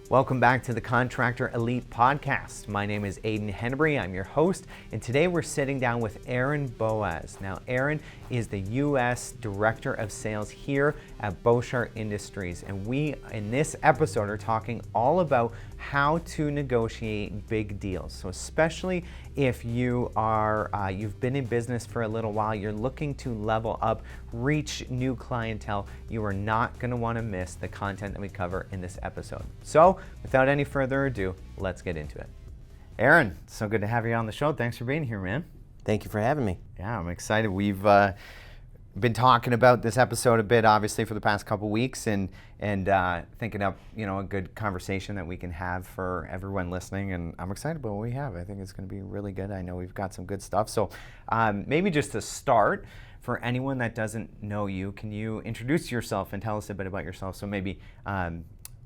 Welcome back to the Contractor Elite Podcast. My name is Aidan Hennebrey. I'm your host, and today we're sitting down with Aaron Boaz. Now, Aaron is the U.S. Director of Sales here at Boshart Industries, and we, in this episode, are talking all about how to negotiate big deals. So, especially if you are, you've been in business for a little while, you're looking to level up, reach new clientele, you are not going to want to miss the content that we cover in this episode. So, without any further ado, let's get into it. Aaron, so good to have you on the show. Thanks for being here, man. Thank you for having me. Yeah, I'm excited. We've been talking about this episode a bit, obviously, for the past couple weeks, and thinking up, a good conversation that we can have for everyone listening. And I'm excited about what we have. I think it's going to be really good. I know we've got some good stuff. So maybe just to start, for anyone that doesn't know you, can you introduce yourself and tell us a bit about yourself? So maybe,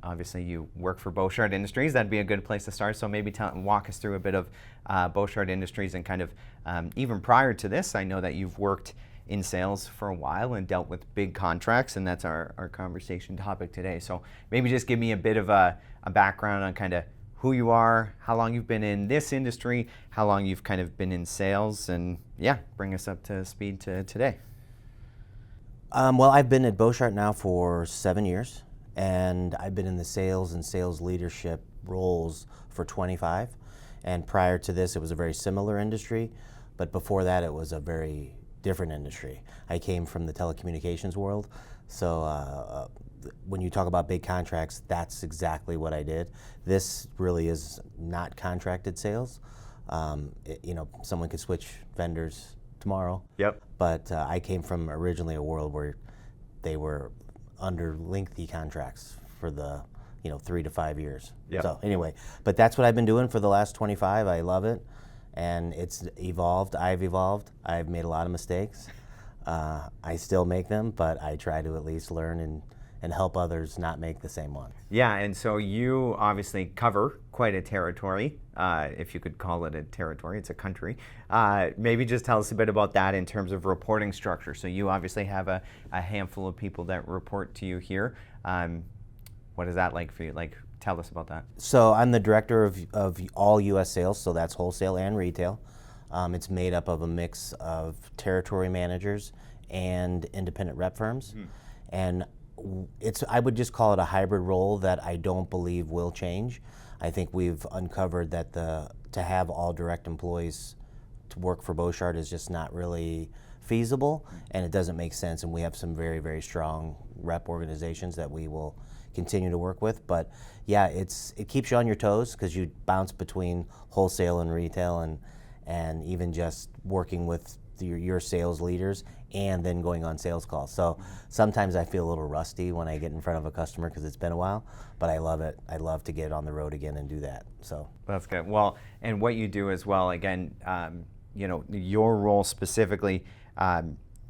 obviously, you work for Boshart Industries. That'd be a good place to start. So maybe walk us through a bit of Boshart Industries and kind of, even prior to this, I know that you've worked in sales for a while and dealt with big contracts, and that's our conversation topic today. So maybe just give me a bit of a background on kind of who you are, how long you've been in this industry, how long you've kind of been in sales, and bring us up to speed to today. Well, I've been at Boshart now for 7 years, and I've been in the sales and sales leadership roles for 25. And prior to this, it was a very similar industry, but before that, it was a very different industry. I came from the telecommunications world, so when you talk about big contracts, that's exactly what I did. This really is not contracted sales. Someone could switch vendors tomorrow. Yep. But I came from originally a world where they were under lengthy contracts for the 3 to 5 years. Yep. So anyway, but that's what I've been doing for the last 25. I love it. And it's evolved. I've evolved. I've made a lot of mistakes. I still make them, but I try to at least learn and help others not make the same one. Yeah, and so you obviously cover quite a territory, if you could call it a territory. It's a country. Maybe just tell us a bit about that in terms of reporting structure. So you obviously have a handful of people that report to you here. What is that like for you? Tell us about that. So I'm the director of all U.S. sales, so that's wholesale and retail. It's made up of a mix of territory managers and independent rep firms. And I would just call it a hybrid role that I don't believe will change. I think we've uncovered that to have all direct employees to work for Boshart is just not really feasible, and it doesn't make sense. And we have some very, very strong rep organizations that we will continue to work with. But yeah, it keeps you on your toes because you bounce between wholesale and retail, and even just working with your sales leaders and then going on sales calls. So sometimes I feel a little rusty when I get in front of a customer because it's been a while, but I love it. I love to get on the road again and do that. So that's good. Well, and what you do as well, again, your role specifically,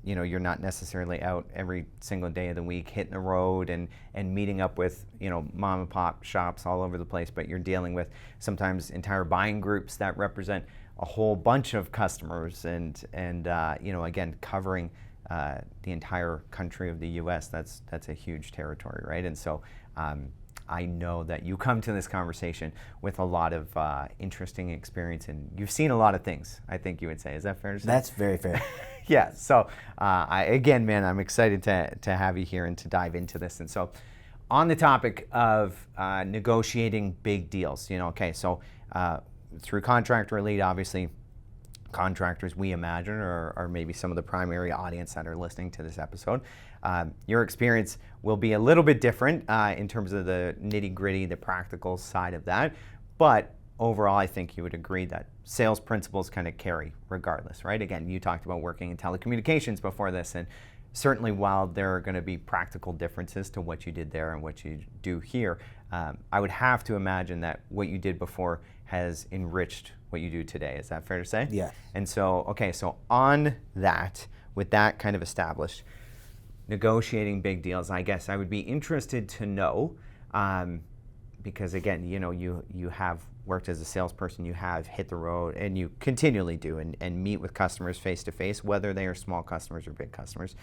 you're not necessarily out every single day of the week hitting the road and meeting up with, mom and pop shops all over the place, but you're dealing with sometimes entire buying groups that represent a whole bunch of customers and again, covering the entire country of the U.S. That's a huge territory, right? And so I know that you come to this conversation with a lot of interesting experience, and you've seen a lot of things, I think you would say. Is that fair to say? That's very fair. Yeah, so I'm excited to have you here and to dive into this. And so on the topic of negotiating big deals, through Contractor Elite, obviously, contractors we imagine are maybe some of the primary audience that are listening to this episode. Your experience will be a little bit different in terms of the nitty-gritty, the practical side of that, but overall I think you would agree that sales principles kind of carry regardless, right? Again, you talked about working in telecommunications before this, and certainly while there are going to be practical differences to what you did there and what you do here, I would have to imagine that what you did before has enriched what you do today. Is that fair to say? Yeah. And so, so on that, with that kind of established, negotiating big deals, I guess I would be interested to know, because again, you have worked as a salesperson, you have hit the road, and you continually do, and meet with customers face to face, whether they are small customers or big customers.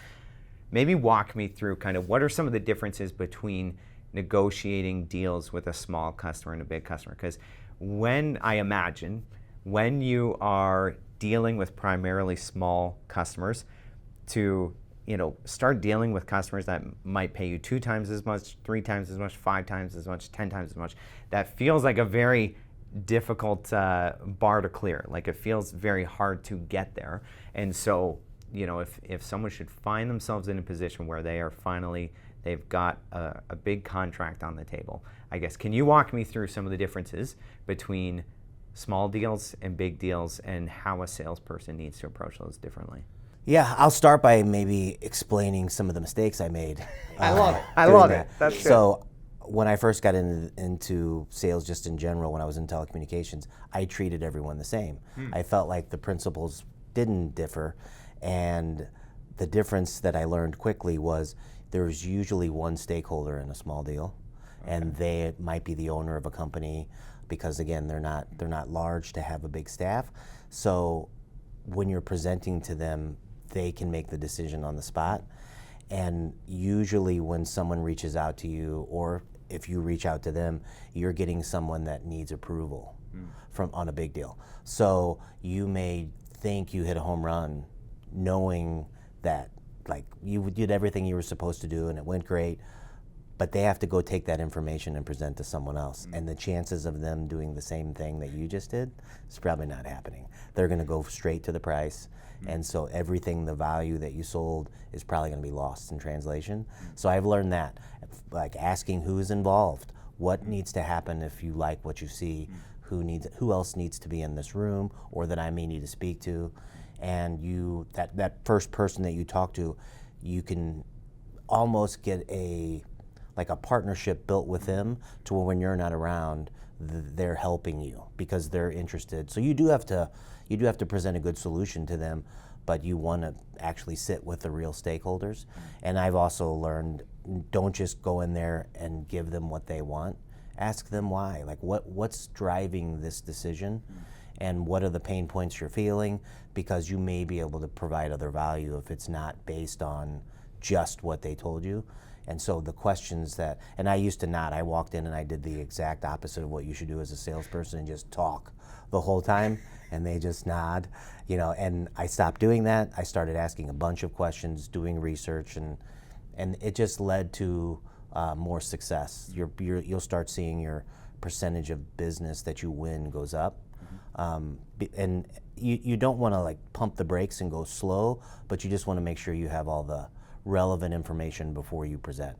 Maybe walk me through kind of what are some of the differences between negotiating deals with a small customer and a big customer? Because I imagine when you are dealing with primarily small customers, to start dealing with customers that might pay you 2 times as much, 3 times as much, 5 times as much, 10 times as much, that feels like a very difficult bar to clear. Like, it feels very hard to get there. And so, if someone should find themselves in a position where they've got a big contract on the table, I guess, can you walk me through some of the differences between small deals and big deals and how a salesperson needs to approach those differently? Yeah, I'll start by maybe explaining some of the mistakes I made. I love it. I love it. That's good. So when I first got into sales, just in general, when I was in telecommunications, I treated everyone the same. I felt like the principles didn't differ, and the difference that I learned quickly was there's usually one stakeholder in a small deal, and they might be the owner of a company, because again, they're not large to have a big staff. So when you're presenting to them, they can make the decision on the spot. And usually when someone reaches out to you, or if you reach out to them, you're getting someone that needs approval on a big deal. So you may think you hit a home run, knowing that like you did everything you were supposed to do and it went great, but they have to go take that information and present to someone else. And the chances of them doing the same thing that you just did is probably not happening. They're gonna go straight to the price. And so everything, the value that you sold, is probably going to be lost in translation. So I've learned that, like asking who's involved, what needs to happen if you like what you see, who else needs to be in this room, or that I may need to speak to, and that first person that you talk to, you can almost get a partnership built with them, to where when you're not around, they're helping you because they're interested. So you do have to present a good solution to them, but you want to actually sit with the real stakeholders. And I've also learned, don't just go in there and give them what they want. Ask them why. Like, what's driving this decision, and what are the pain points you're feeling, because you may be able to provide other value if it's not based on just what they told you. And so the questions and I used to not, I walked in and I did the exact opposite of what you should do as a salesperson, and just talk the whole time, and they just nod, and I stopped doing that. I started asking a bunch of questions, doing research, and it just led to more success. You'll start seeing your percentage of business that you win goes up. And you don't want to like pump the brakes and go slow, but you just want to make sure you have all the relevant information before you present.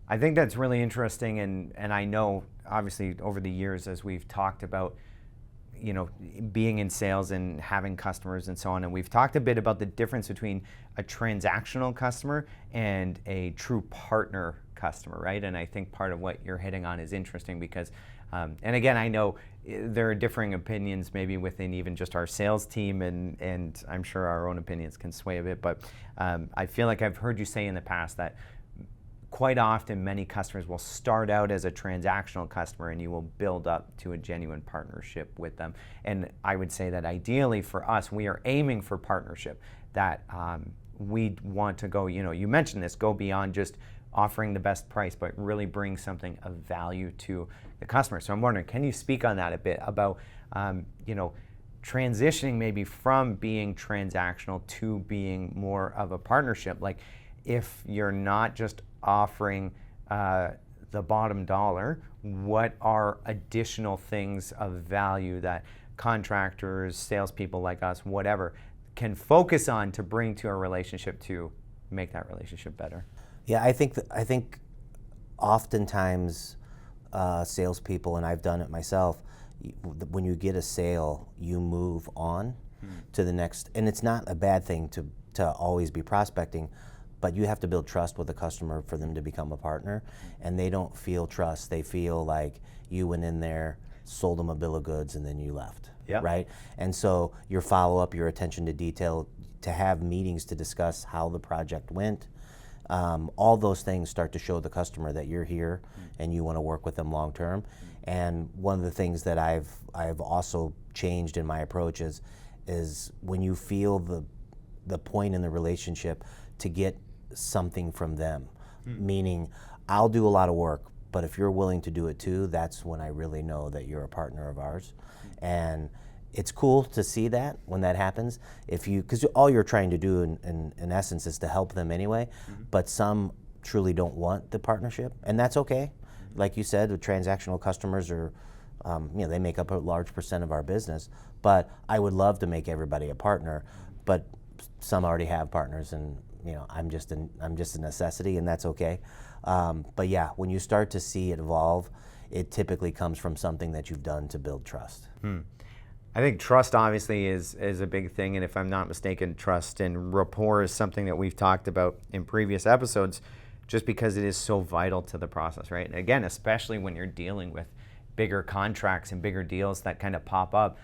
I think that's really interesting, and I know obviously over the years, as we've talked about, being in sales and having customers and so on, and we've talked a bit about the difference between a transactional customer and a true partner customer, right? And I think part of what you're hitting on is interesting because, and again, I know there are differing opinions maybe within even just our sales team, and I'm sure our own opinions can sway a bit, but I feel like I've heard you say in the past that quite often many customers will start out as a transactional customer, and you will build up to a genuine partnership with them. And I would say that ideally for us, we are aiming for partnership, that we want to go, you mentioned this, go beyond just offering the best price, but really bring something of value to the customer. So I'm wondering, can you speak on that a bit about, transitioning maybe from being transactional to being more of a partnership? Like, if you're not just offering the bottom dollar, what are additional things of value that contractors, salespeople like us, whatever, can focus on to bring to a relationship to make that relationship better? Yeah, I think oftentimes salespeople, and I've done it myself, when you get a sale, you move on to the next, and it's not a bad thing to always be prospecting, but you have to build trust with the customer for them to become a partner, and they don't feel trust. They feel like you went in there, sold them a bill of goods, and then you left, right? And so your follow-up, your attention to detail, to have meetings to discuss how the project went, all those things start to show the customer that you're here and you want to work with them long term. And one of the things that I've also changed in my approach is when you feel the point in the relationship to get something from them, meaning I'll do a lot of work, but if you're willing to do it too, that's when I really know that you're a partner of ours. And it's cool to see that when that happens. Because all you're trying to do in essence is to help them anyway, but some truly don't want the partnership, and that's okay. Like you said, the transactional customers are, they make up a large percent of our business, but I would love to make everybody a partner, but some already have partners, and I'm just a necessity, and that's okay. But yeah, when you start to see it evolve, it typically comes from something that you've done to build trust. I think trust obviously is a big thing, and if I'm not mistaken, trust and rapport is something that we've talked about in previous episodes, just because it is so vital to the process, right? And again, especially when you're dealing with bigger contracts and bigger deals that kind of pop up,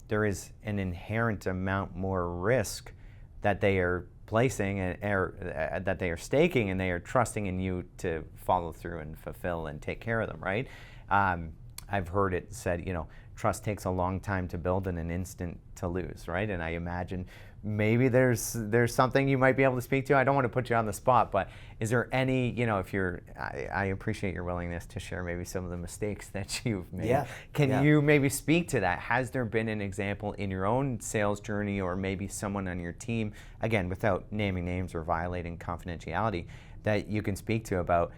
there is an inherent amount more risk that they are placing and that they are staking, and they are trusting in you to follow through and fulfill and take care of them, right? I've heard it said, trust takes a long time to build and an instant to lose, right? And I imagine maybe there's something you might be able to speak to. I don't want to put you on the spot, but is there any, if I appreciate your willingness to share maybe some of the mistakes that you've made. Yeah. Can you maybe speak to that? Has there been an example in your own sales journey, or maybe someone on your team, again, without naming names or violating confidentiality, that you can speak to about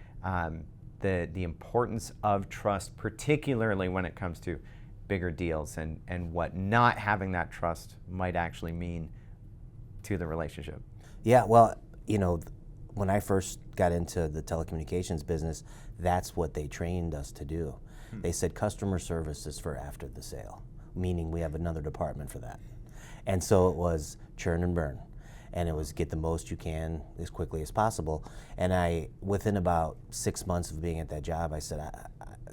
the importance of trust, particularly when it comes to bigger deals, and what not having that trust might actually mean to the relationship? Yeah, well, when I first got into the telecommunications business, that's what they trained us to do. They said customer service is for after the sale, meaning we have another department for that. And so it was churn and burn, and it was get the most you can as quickly as possible. And within about 6 months of being at that job, I said,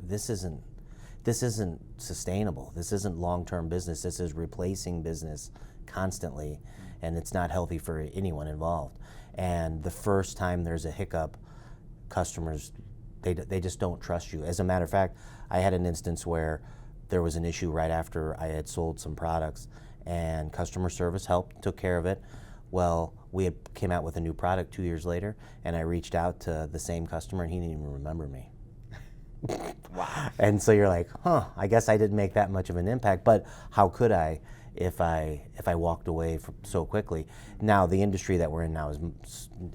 this isn't sustainable. This isn't long-term business. This is replacing business constantly, and it's not healthy for anyone involved. And the first time there's a hiccup, customers, they just don't trust you. As a matter of fact, I had an instance where there was an issue right after I had sold some products, and customer service helped, took care of it. Well, we came out with a new product 2 years later, and I reached out to the same customer, and he didn't even remember me. Wow. And so you're like, I guess I didn't make that much of an impact, but how could I if I walked away so quickly? Now, the industry that we're in now,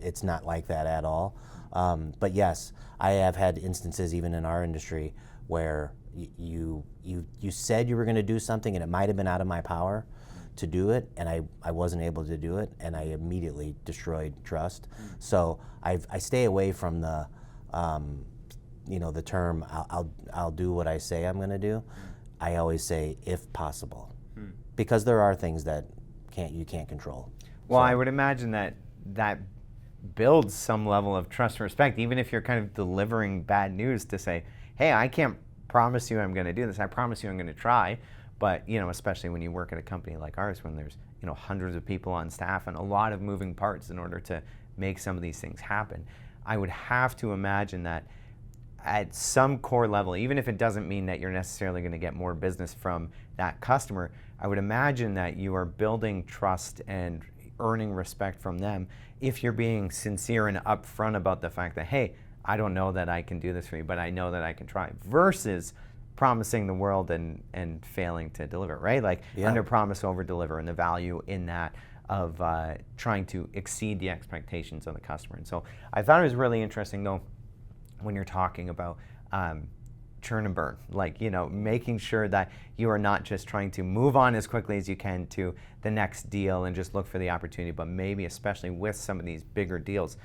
it's not like that at all. But yes, I have had instances even in our industry where you said you were going to do something, and it might have been out of my power to do it, and I wasn't able to do it, and I immediately destroyed trust. So I stay away from the the term I'll do what I say I'm going to do. I always say if possible, because there are things that you can't control. Well, I would imagine that builds some level of trust and respect, even if you're kind of delivering bad news, to say, hey, I can't promise you I'm going to do this. I promise you I'm going to try. But especially when you work at a company like ours, when there's hundreds of people on staff and a lot of moving parts in order to make some of these things happen, I would have to imagine that at some core level, even if it doesn't mean that you're necessarily going to get more business from that customer, I would imagine that you are building trust and earning respect from them if you're being sincere and upfront about the fact that, hey, I don't know that I can do this for you, but I know that I can try, versus promising the world and failing to deliver, right? Like under promise, over deliver, and the value in that of trying to exceed the expectations of the customer. And so I thought it was really interesting, though, when you're talking about churn and burn, like, making sure that you are not just trying to move on as quickly as you can to the next deal and just look for the opportunity, but maybe especially with some of these bigger deals,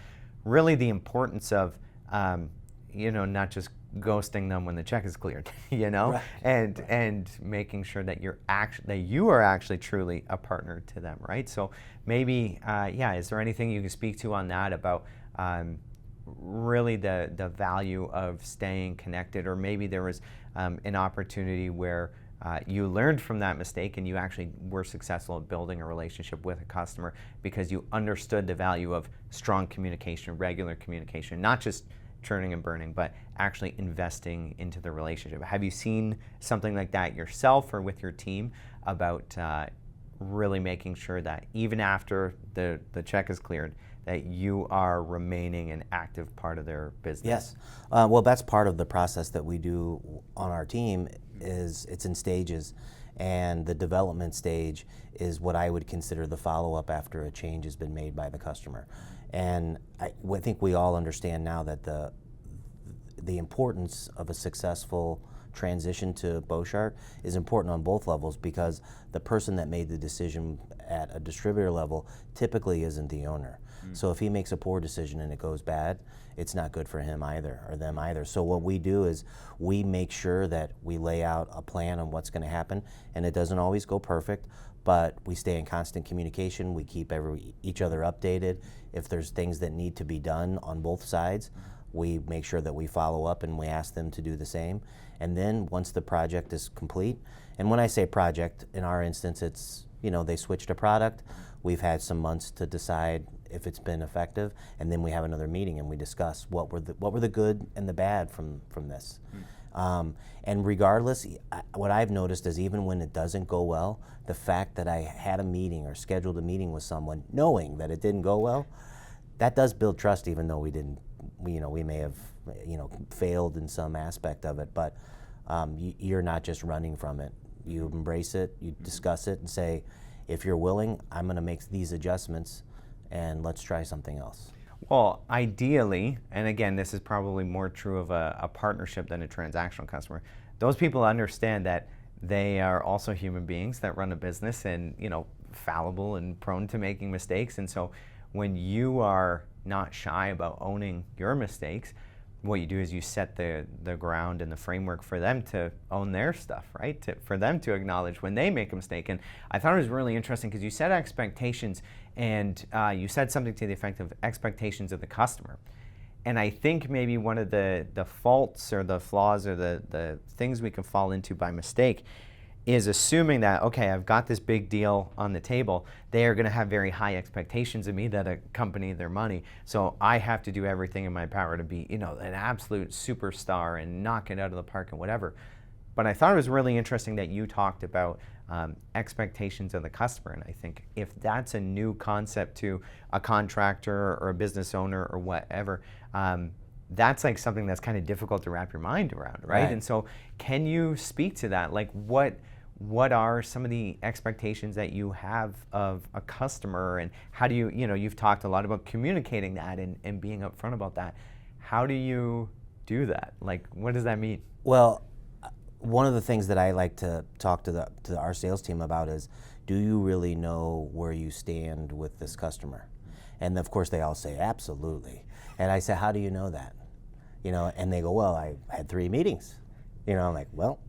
really the importance of, not just ghosting them when the check is cleared, Right. and making sure that you are actually truly a partner to them, right? So maybe, is there anything you can speak to on that about really the value of staying connected, or maybe there was an opportunity where you learned from that mistake and you actually were successful at building a relationship with a customer because you understood the value of strong communication, regular communication, not just churning and burning, but actually investing into the relationship. Have you seen something like that yourself or with your team about really making sure that even after the check is cleared, that you are remaining an active part of their business? Yes. Well, that's part of the process that we do on our team. Is it's in stages, and the development stage is what I would consider the follow-up after a change has been made by the customer. And I think we all understand now that the importance of a successful transition to Boshart is important on both levels, because the person that made the decision at a distributor level typically isn't the owner. So if he makes a poor decision and it goes bad, it's not good for him either, or them either. So what we do is we make sure that we lay out a plan on what's going to happen, and it doesn't always go perfect, but we stay in constant communication. We keep each other updated. If there's things that need to be done on both sides, we make sure that we follow up and we ask them to do the same. And then once the project is complete, and when I say project, in our instance, it's, they switched a product. We've had some months to decide if it's been effective, and then we have another meeting and we discuss what were the good and the bad from this. And regardless, what I've noticed is even when it doesn't go well, the fact that I had a meeting or scheduled a meeting with someone knowing that it didn't go well, that does build trust, even though we may have failed in some aspect of it, but you're not just running from it. You embrace it, you discuss it, and say, if you're willing, I'm going to make these adjustments, and let's try something else. Well, ideally, and again, this is probably more true of a partnership than a transactional customer, those people understand that they are also human beings that run a business and, fallible and prone to making mistakes. And so when you are not shy about owning your mistakes, what you do is you set the ground and the framework for them to own their stuff, right? For them to acknowledge when they make a mistake. And I thought it was really interesting because you set expectations, and you said something to the effect of expectations of the customer. And I think maybe one of the faults or the flaws or the things we can fall into by mistake is assuming that, okay, I've got this big deal on the table. They are going to have very high expectations of me that accompany their money. So I have to do everything in my power to be, an absolute superstar and knock it out of the park and whatever. But I thought it was really interesting that you talked about expectations of the customer. And I think if that's a new concept to a contractor or a business owner or whatever, that's like something that's kind of difficult to wrap your mind around, right? And so can you speak to that? Like what are some of the expectations that you have of a customer, and how do you, you've talked a lot about communicating that and being upfront about that. How do you do that? Like, what does that mean? Well, one of the things that I like to talk to our sales team about is, do you really know where you stand with this customer? And of course they all say, absolutely. And I say, how do you know that? And they go, well, I had 3 meetings. I'm like, well,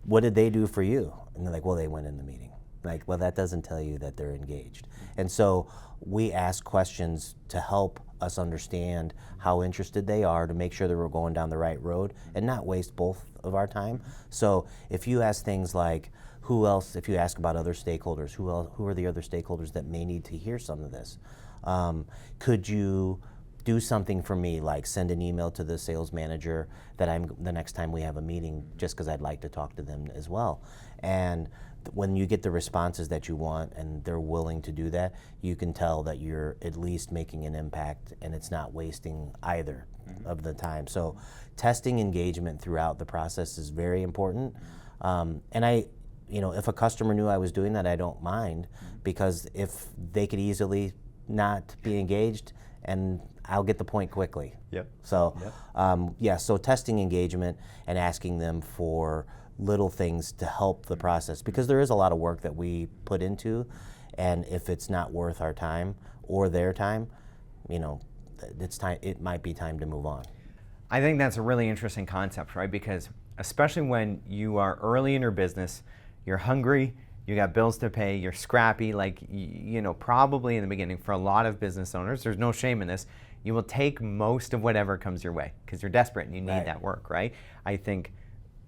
what did they do for you? And they're like, well, they went in the meeting. Like, well, that doesn't tell you that they're engaged. And so we ask questions to help us understand how interested they are, to make sure that we're going down the right road and not waste both of our time. So if you ask things like, who else, if you ask about other stakeholders, who are the other stakeholders that may need to hear some of this? Could you do something for me, like send an email to the sales manager that the next time we have a meeting, just because I'd like to talk to them as well. And when you get the responses that you want and they're willing to do that, you can tell that you're at least making an impact and it's not wasting either of the time. So testing engagement throughout the process is very important. And if a customer knew I was doing that, I don't mind, because if they could easily not be engaged, and I'll get the point quickly. Yep. So, so testing engagement and asking them for little things to help the process, because there is a lot of work that we put into, and if it's not worth our time or their time, it's time. It might be time to move on. I think that's a really interesting concept, right? Because especially when you are early in your business, you're hungry, you got bills to pay, you're scrappy, like, probably in the beginning for a lot of business owners, there's no shame in this, you will take most of whatever comes your way because you're desperate and you need that work, right? I think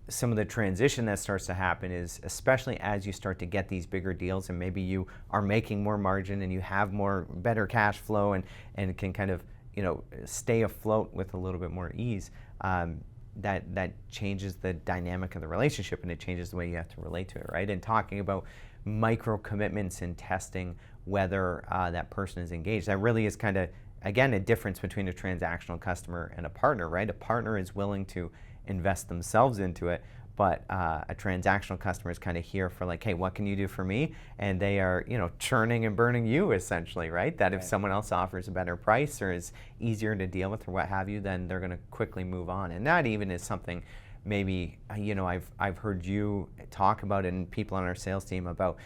some of the transition that starts to happen is, especially as you start to get these bigger deals and maybe you are making more margin and you have better cash flow and can kind of, stay afloat with a little bit more ease, that changes the dynamic of the relationship, and it changes the way you have to relate to it, right? And talking about micro commitments and testing whether that person is engaged, that really is kind of, again, a difference between a transactional customer and a partner, right? A partner is willing to invest themselves into it, but a transactional customer is kind of here for like, hey, what can you do for me? And they are, churning and burning you essentially, right? That if someone else offers a better price or is easier to deal with or what have you, then they're going to quickly move on. And that even is something maybe, I've heard you talk about, and people on our sales team, about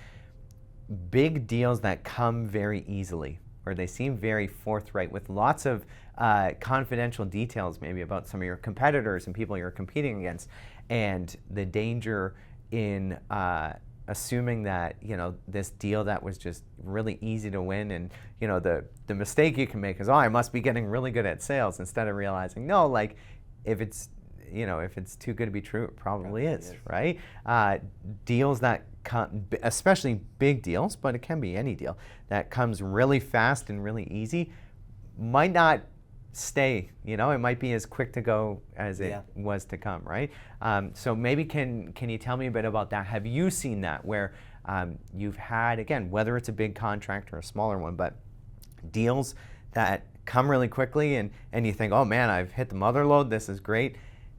big deals that come very easily, or they seem very forthright with lots of confidential details maybe about some of your competitors and people you're competing against, and the danger in assuming that this deal that was just really easy to win, and the mistake you can make is, oh, I must be getting really good at sales, instead of realizing, no, like if it's too good to be true, it probably is, right? Deals that come, especially big deals, but it can be any deal that comes really fast and really easy, might not stay. It might be as quick to go as it was to come, right? So maybe can you tell me a bit about that? Have you seen that where you've had, again, whether it's a big contract or a smaller one, but deals that come really quickly and you think, oh man, I've hit the mother lode, this is great,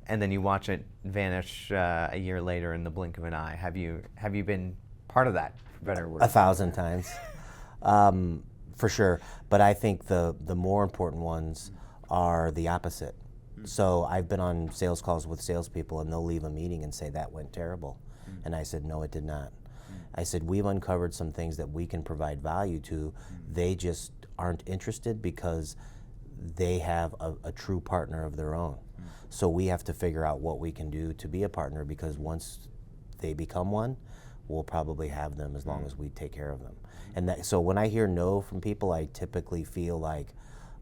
and then you watch it vanish a year later in the blink of an eye? Have you been part of that, for better word? 1,000 times, for sure. But I think the more important ones are the opposite. So I've been on sales calls with salespeople, and they'll leave a meeting and say, that went terrible. And I said, no, it did not. I said, we've uncovered some things that we can provide value to. They just aren't interested because they have a true partner of their own. So we have to figure out what we can do to be a partner, because once they become one, we'll probably have them as long as we take care of them. And so when I hear no from people, I typically feel like,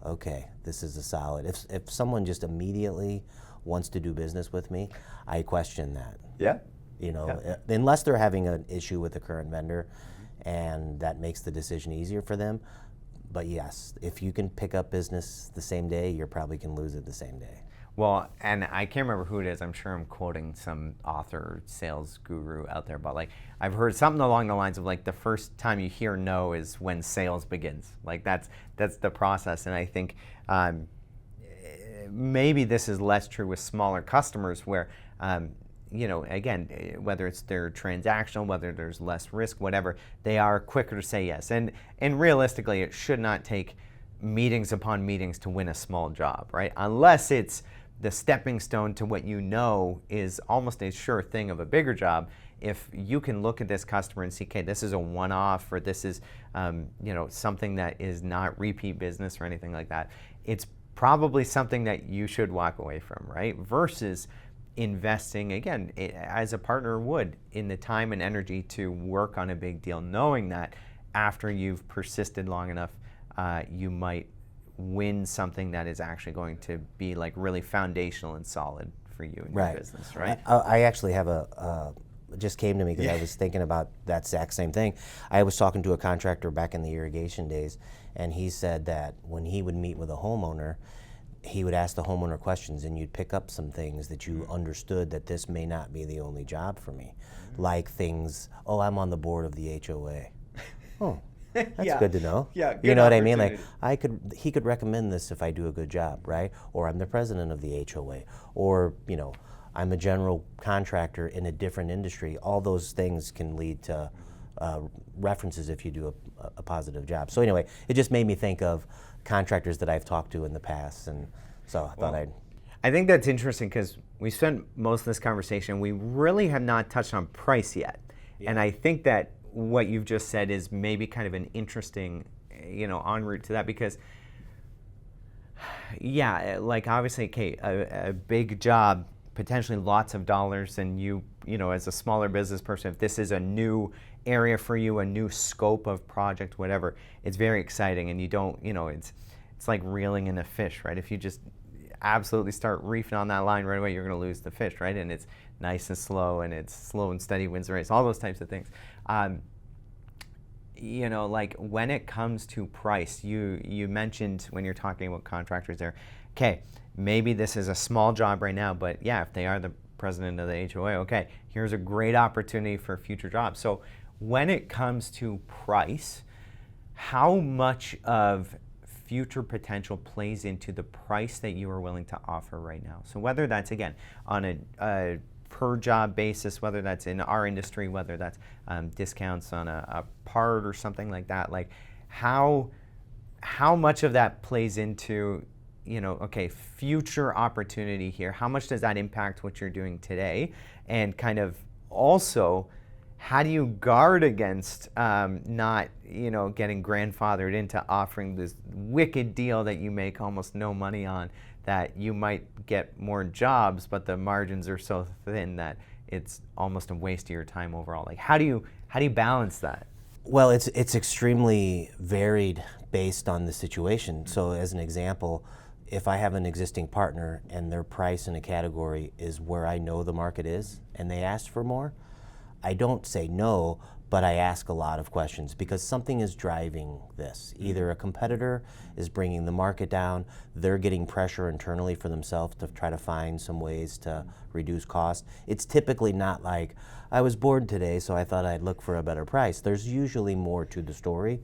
okay, this is a solid. If someone just immediately wants to do business with me, I question that. Yeah. Unless they're having an issue with the current vendor, and that makes the decision easier for them. But yes, if you can pick up business the same day, you probably can lose it the same day. Well, and I can't remember who it is. I'm sure I'm quoting some author, sales guru out there, but like I've heard something along the lines of like the first time you hear no is when sales begins. Like that's the process. And I think maybe this is less true with smaller customers where, again, whether it's their transactional, whether there's less risk, whatever, they are quicker to say yes. And realistically, it should not take meetings upon meetings to win a small job, right? Unless it's the stepping stone to what is almost a sure thing of a bigger job. If you can look at this customer and see, okay, this is a one-off, or this is something that is not repeat business or anything like that, it's probably something that you should walk away from, right? Versus investing, again, as a partner would, in the time and energy to work on a big deal, knowing that after you've persisted long enough, you might win something that is actually going to be like really foundational and solid for you and your business, right? I actually have it just came to me because I was thinking about that exact same thing. I was talking to a contractor back in the irrigation days, and he said that when he would meet with a homeowner, he would ask the homeowner questions, and you'd pick up some things that you understood that this may not be the only job for me. Like things, oh, I'm on the board of the HOA. Oh, that's good to know. Yeah, you know what I mean? Like he could recommend this if I do a good job, right? Or I'm the president of the HOA, or I'm a general contractor in a different industry. All those things can lead to references if you do a positive job. So anyway, it just made me think of contractors that I've talked to in the past, and so I thought I think that's interesting because we spent most of this conversation, we really have not touched on price yet. Yeah. And I think that what you've just said is maybe kind of an interesting, en route to that, because like obviously, okay, a big job, potentially lots of dollars, and you as a smaller business person, if this is a new area for you, a new scope of project, whatever, it's very exciting, and you don't, it's like reeling in a fish, right? If you just absolutely start reefing on that line right away, you're going to lose the fish, right? And it's nice and slow, and it's slow and steady wins the race, all those types of things. Like when it comes to price, you mentioned when you're talking about contractors there, okay, maybe this is a small job right now, but yeah, if they are the president of the HOA, okay, here's a great opportunity for future jobs. So when it comes to price, how much of future potential plays into the price that you are willing to offer right now? So whether that's, again, on a per job basis, whether that's in our industry, whether that's discounts on a part or something like that, like how much of that plays into, okay, future opportunity here? How much does that impact what you're doing today? And kind of also, how do you guard against not, getting grandfathered into offering this wicked deal that you make almost no money on, that you might get more jobs, but the margins are so thin that it's almost a waste of your time overall? Like, how do you balance that? Well, it's extremely varied based on the situation. So as an example, if I have an existing partner and their price in a category is where I know the market is and they ask for more, I don't say no, but I ask a lot of questions because something is driving this. Either a competitor is bringing the market down, they're getting pressure internally for themselves to try to find some ways to reduce cost. It's typically not like, I was bored today, so I thought I'd look for a better price. There's usually more to the story.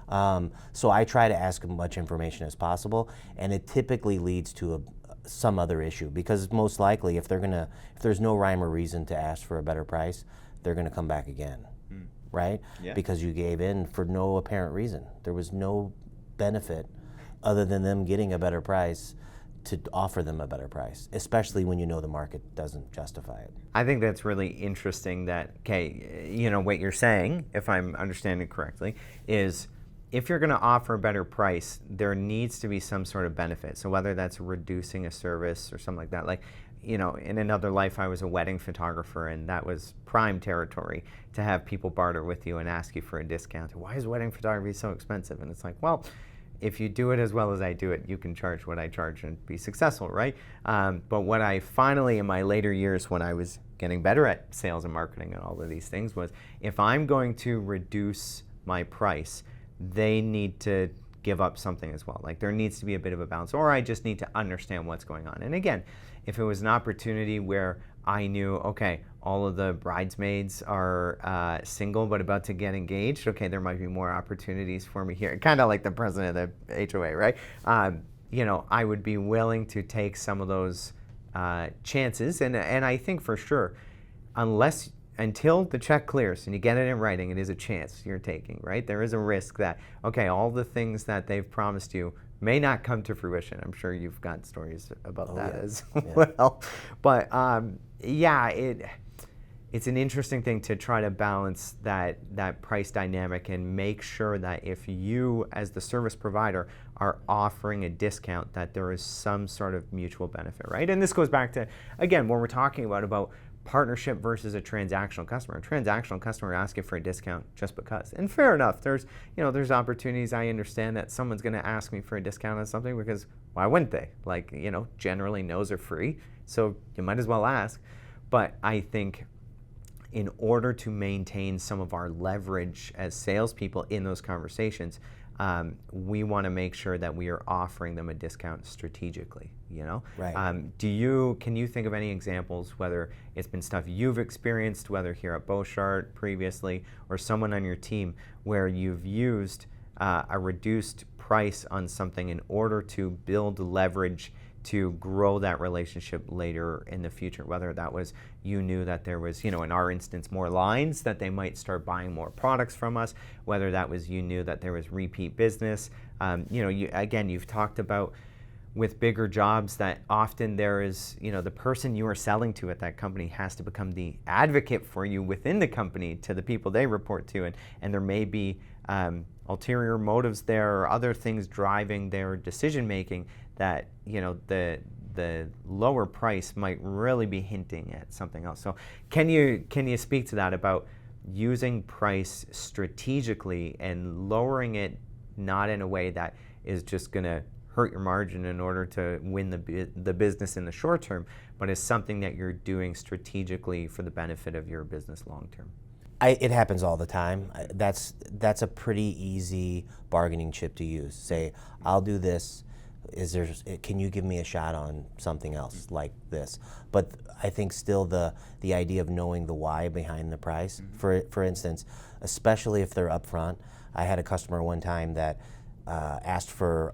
So I try to ask as much information as possible, and it typically leads to some other issue, because most likely if there's no rhyme or reason to ask for a better price, they're going to come back again, right? Yeah. Because you gave in for no apparent reason. There was no benefit other than them getting a better price to offer them a better price, especially when you know the market doesn't justify it. I think that's really interesting that, okay, what you're saying, if I'm understanding correctly, is if you're going to offer a better price, there needs to be some sort of benefit. So whether that's reducing a service or something like that, like, in another life, I was a wedding photographer, and that was prime territory to have people barter with you and ask you for a discount. Why is wedding photography so expensive? And it's like, well, if you do it as well as I do it, you can charge what I charge and be successful, right? But what I finally, in my later years, when I was getting better at sales and marketing and all of these things, was if I'm going to reduce my price, they need to give up something as well. Like, there needs to be a bit of a balance, or I just need to understand what's going on. And again, if it was an opportunity where I knew, okay, all of the bridesmaids are single but about to get engaged, okay, there might be more opportunities for me here. Kind of like the president of the HOA, right? I would be willing to take some of those chances. And I think for sure, until the check clears and you get it in writing, it is a chance you're taking, right? There is a risk that, okay, all the things that they've promised you may not come to fruition. I'm sure you've got stories about that as well. But it's an interesting thing to try to balance that price dynamic and make sure that if you, as the service provider, are offering a discount, that there is some sort of mutual benefit, right? And this goes back to, again, when we're talking about partnership versus a transactional customer. A transactional customer asking for a discount just because. And fair enough, there's opportunities. I understand that someone's going to ask me for a discount on something because why wouldn't they? Like, generally no's are free, so you might as well ask. But I think in order to maintain some of our leverage as salespeople in those conversations, we want to make sure that we are offering them a discount strategically. Right. Can you think of any examples, whether it's been stuff you've experienced, whether here at Boshart previously, or someone on your team, where you've used a reduced price on something in order to build leverage to grow that relationship later in the future, whether that was you knew that there was, in our instance, more lines that they might start buying more products from us, whether that was you knew that there was repeat business. You've talked about with bigger jobs that often there is, the person you are selling to at that company has to become the advocate for you within the company to the people they report to, and there may be ulterior motives there or other things driving their decision making that the lower price might really be hinting at something else. So can you speak to that about using price strategically and lowering it not in a way that is just going to hurt your margin in order to win the business in the short term, but is something that you're doing strategically for the benefit of your business long term? It happens all the time. That's a pretty easy bargaining chip to use. Say, I'll do this can you give me a shot on something else like this? But I think still the idea of knowing the why behind the price, for instance, especially if they're upfront. I had a customer one time that asked for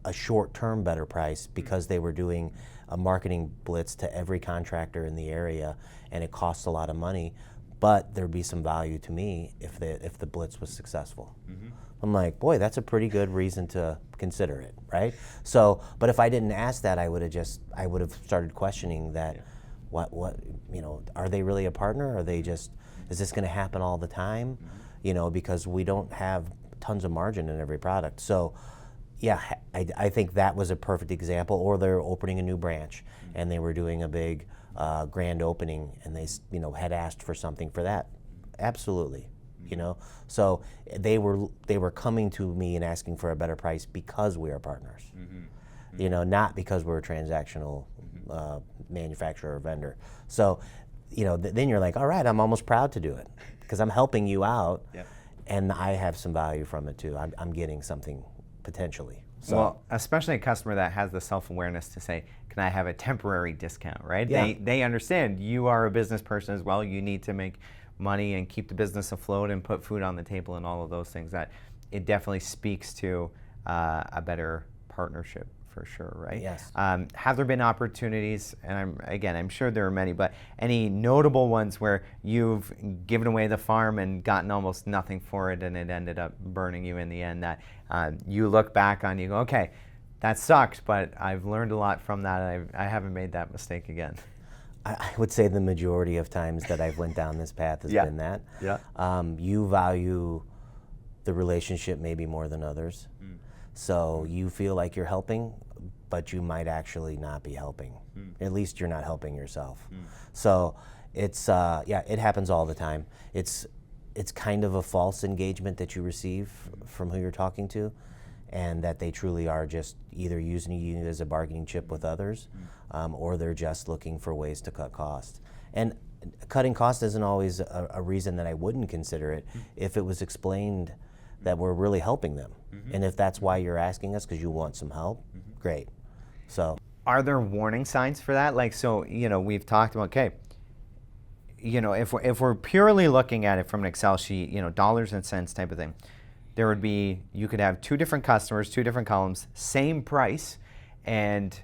a short-term better price because they were doing a marketing blitz to every contractor in the area, and it costs a lot of money, but there'd be some value to me if the blitz was successful. I'm like, boy, that's a pretty good reason to consider it, right? So, but if I didn't ask that, I would have started questioning that. What are they really a partner? Are they just, is this going to happen all the time? Because we don't have tons of margin in every product. So, yeah, I think that was a perfect example. Or they're opening a new branch and they were doing a big grand opening, and they had asked for something for that. Absolutely. So they were coming to me and asking for a better price because we are partners, not because we're a transactional manufacturer or vendor. So, then you're like, all right, I'm almost proud to do it because I'm helping you out, and I have some value from it too. I'm getting something potentially. So. Well, especially a customer that has the self-awareness to say, can I have a temporary discount, right? Yeah. They understand you are a business person as well. You need to make money and keep the business afloat and put food on the table and all of those things. That it definitely speaks to a better partnership for sure, right? Yes. Have there been opportunities, and I'm sure there are many, but any notable ones where you've given away the farm and gotten almost nothing for it and it ended up burning you in the end, that you look back on, you go, okay, that sucked, but I've learned a lot from that. I haven't made that mistake again. I would say the majority of times that I've went down this path has been that. Yeah. You value the relationship maybe more than others. So you feel like you're helping, but you might actually not be helping. At least you're not helping yourself. So it's, it happens all the time. It's kind of a false engagement that you receive from who you're talking to, and that they truly are just either using you as a bargaining chip with others, or they're just looking for ways to cut costs. And cutting costs isn't always a reason that I wouldn't consider it if it was explained that we're really helping them. And if that's why you're asking us, because you want some help, great. So, are there warning signs for that? Like, so, we've talked about, okay, if we're purely looking at it from an Excel sheet, dollars and cents type of thing, there would be, you could have two different customers, two different columns, same price, and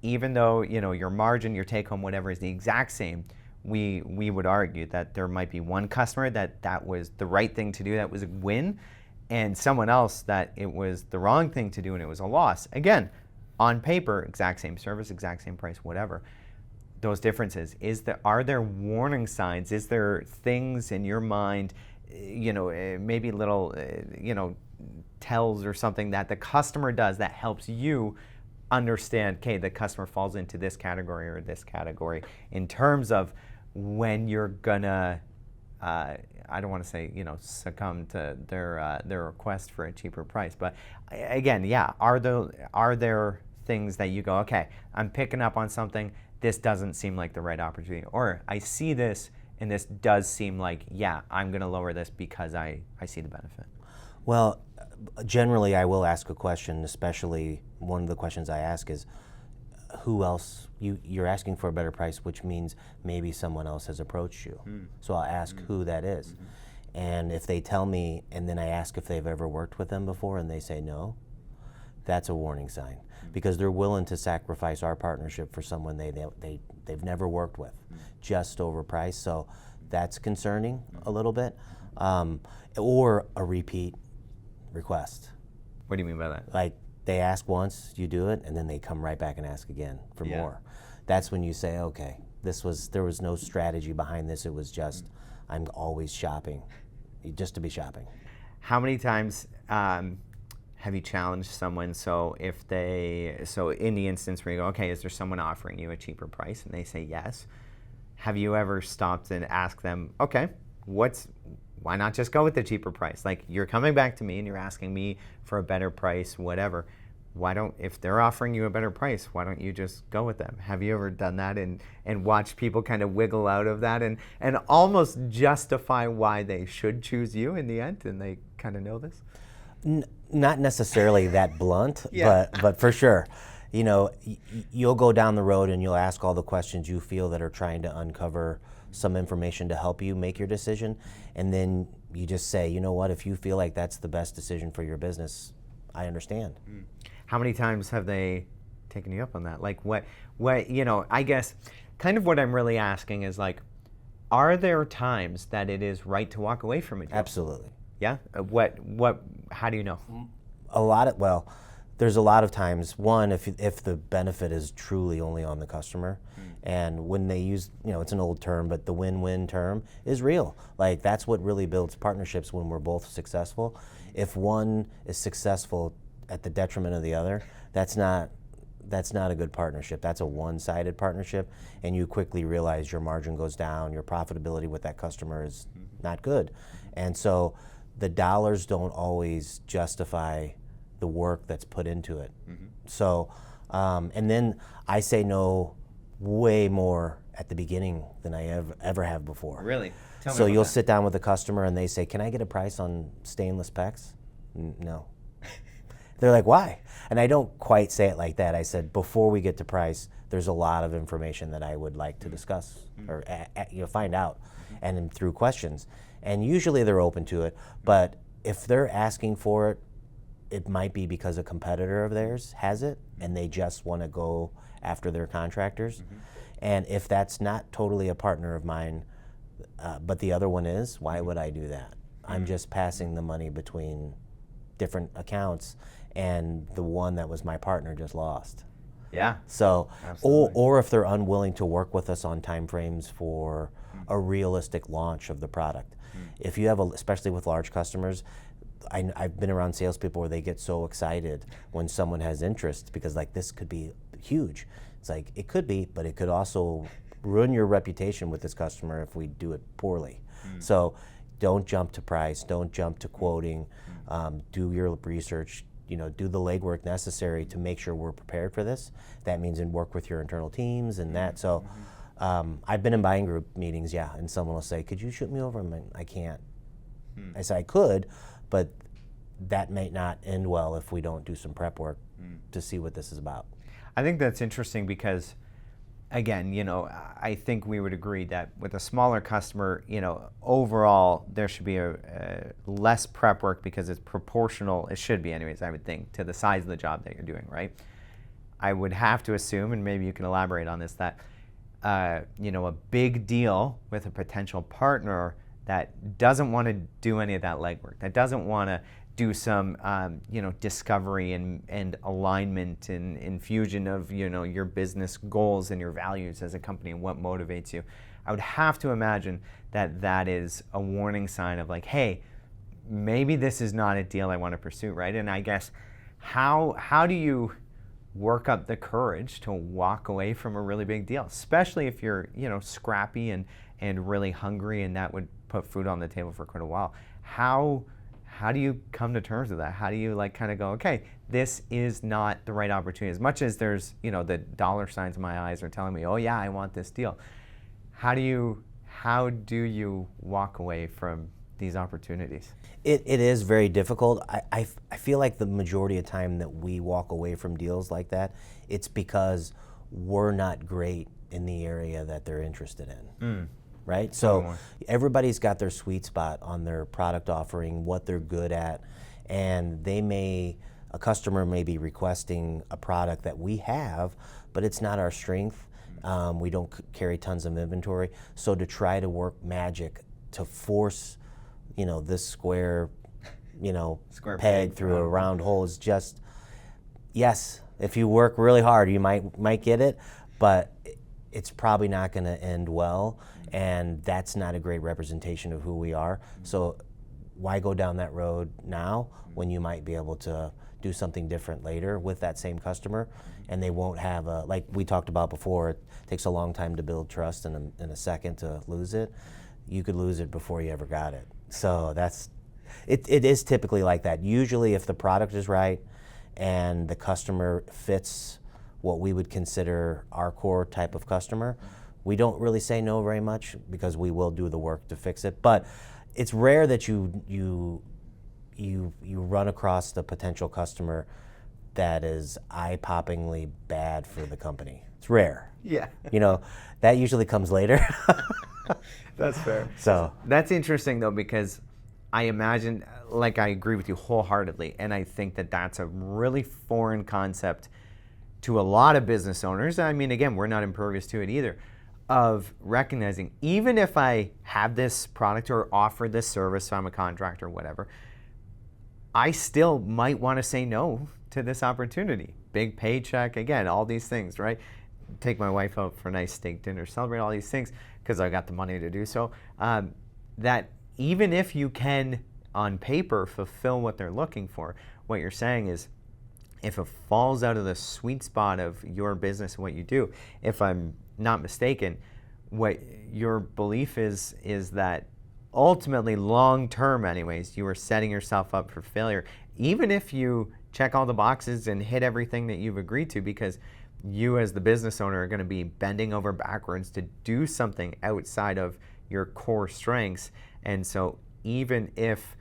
even though, your margin, your take home, whatever is the exact same, we would argue that there might be one customer that was the right thing to do, that was a win, and someone else that it was the wrong thing to do and it was a loss. Again, on paper, exact same service, exact same price, whatever. Those differences, are there warning signs? Is there things in your mind, maybe little, tells or something that the customer does that helps you understand, okay, the customer falls into this category or this category in terms of when you're gonna, I don't want to say, succumb to their request for a cheaper price, but again, are there things that you go, okay, I'm picking up on something, this doesn't seem like the right opportunity, or I see this and this does seem like, I'm going to lower this because I see the benefit? Well, generally I will ask a question, especially one of the questions I ask is, who else, you're asking for a better price, which means maybe someone else has approached you. So I'll ask who that is. And if they tell me, and then I ask if they've ever worked with them before and they say no, that's a warning sign, because they're willing to sacrifice our partnership for someone they've never worked with, just over price. So that's concerning a little bit. Or a repeat request. What do you mean by that? Like, they ask once, you do it, and then they come right back and ask again for more. That's when you say, okay, there was no strategy behind this. It was just, I'm always shopping, just to be shopping. How many times have you challenged someone? So in the instance where you go, okay, is there someone offering you a cheaper price? And they say yes. Have you ever stopped and asked them, okay, why not just go with the cheaper price? Like, you're coming back to me and you're asking me for a better price, whatever. If they're offering you a better price, why don't you just go with them? Have you ever done that and watched people kind of wiggle out of that and almost justify why they should choose you in the end, and they kind of know this? Not necessarily that blunt, Yeah. but for sure. You know, you'll go down the road and you'll ask all the questions you feel that are trying to uncover some information to help you make your decision, and then you just say, you know what, if you feel like that's the best decision for your business, I understand. How many times have they taken you up on that? Like what, I guess kind of what I'm really asking is like, are there times that it is right to walk away from a deal? Absolutely. Yeah? How do you know? There's a lot of times. One, if the benefit is truly only on the customer, and when they use, it's an old term, but the win-win term is real. Like that's what really builds partnerships when we're both successful. If one is successful at the detriment of the other, that's not a good partnership. That's a one-sided partnership, and you quickly realize your margin goes down, your profitability with that customer is not good. And so the dollars don't always justify the work that's put into it. So, and then I say no way more at the beginning than I ever have before. Really? Tell me So about you'll that. sit down with the customer and they say, can I get a price on stainless PEX? No. They're like, why? And I don't quite say it like that. I said, before we get to price, there's a lot of information that I would like to discuss or find out, and then through questions. And usually they're open to it, but if they're asking for it, it might be because a competitor of theirs has it and they just want to go after their contractors. And if that's not totally a partner of mine, but the other one is, why would I do that? I'm just passing the money between different accounts, and the one that was my partner just lost. Yeah. So, Absolutely. or if they're unwilling to work with us on timeframes for a realistic launch of the product. If you have, especially with large customers, I've been around salespeople where they get so excited when someone has interest because like this could be huge. It's like it could be, but it could also ruin your reputation with this customer if we do it poorly. So don't jump to price, don't jump to quoting, do your research, do the legwork necessary to make sure we're prepared for this. That means work with your internal teams and that. So I've been in buying group meetings, and someone will say, could you shoot me over? I can't. I say I could, but that may not end well if we don't do some prep work to see what this is about. I think that's interesting because, again, I think we would agree that with a smaller customer, overall there should be a less prep work because it's proportional. It should be, anyways, I would think, to the size of the job that you're doing, right? I would have to assume, and maybe you can elaborate on this, that a big deal with a potential partner that doesn't want to do any of that legwork, that doesn't want to do some discovery and alignment and infusion of your business goals and your values as a company and what motivates you. I would have to imagine that is a warning sign of like, hey, maybe this is not a deal I want to pursue, right? And I guess how do you work up the courage to walk away from a really big deal, especially if you're scrappy and really hungry, and that would put food on the table for quite a while. How do you come to terms with that? How do you kind of go, okay, this is not the right opportunity? As much as there's, the dollar signs in my eyes are telling me, oh yeah, I want this deal. How do you walk away from these opportunities? It is very difficult. I feel like the majority of time that we walk away from deals like that, it's because we're not great in the area that they're interested in. Right? So everybody's got their sweet spot on their product offering, what they're good at, and a customer may be requesting a product that we have, but it's not our strength. We don't carry tons of inventory. So to try to work magic to force, this square peg through a round hole is just, yes, if you work really hard, you might get it, but it's probably not going to end well, and that's not a great representation of who we are. So why go down that road now when you might be able to do something different later with that same customer, and they won't have like we talked about before, it takes a long time to build trust and in a second to lose it. You could lose it before you ever got it. So it is typically like that. Usually if the product is right and the customer fits what we would consider our core type of customer, we don't really say no very much because we will do the work to fix it. But it's rare that you you run across the potential customer that is eye-poppingly bad for the company. It's rare. Yeah. That usually comes later. That's fair. So that's interesting though, because I imagine, like, I agree with you wholeheartedly, and I think that that's a really foreign concept to a lot of business owners. I mean, again, we're not impervious to it either, of recognizing even if I have this product or offer this service, so I'm a contractor or whatever, I still might want to say no to this opportunity. Big paycheck, again, all these things, right? Take my wife out for a nice steak dinner, celebrate all these things because I got the money to do so. That even if you can, on paper, fulfill what they're looking for, what you're saying is, if it falls out of the sweet spot of your business and what you do, if I'm not mistaken, what your belief is that ultimately, long term anyways, you are setting yourself up for failure, even if you check all the boxes and hit everything that you've agreed to, because you as the business owner are going to be bending over backwards to do something outside of your core strengths. And so even if,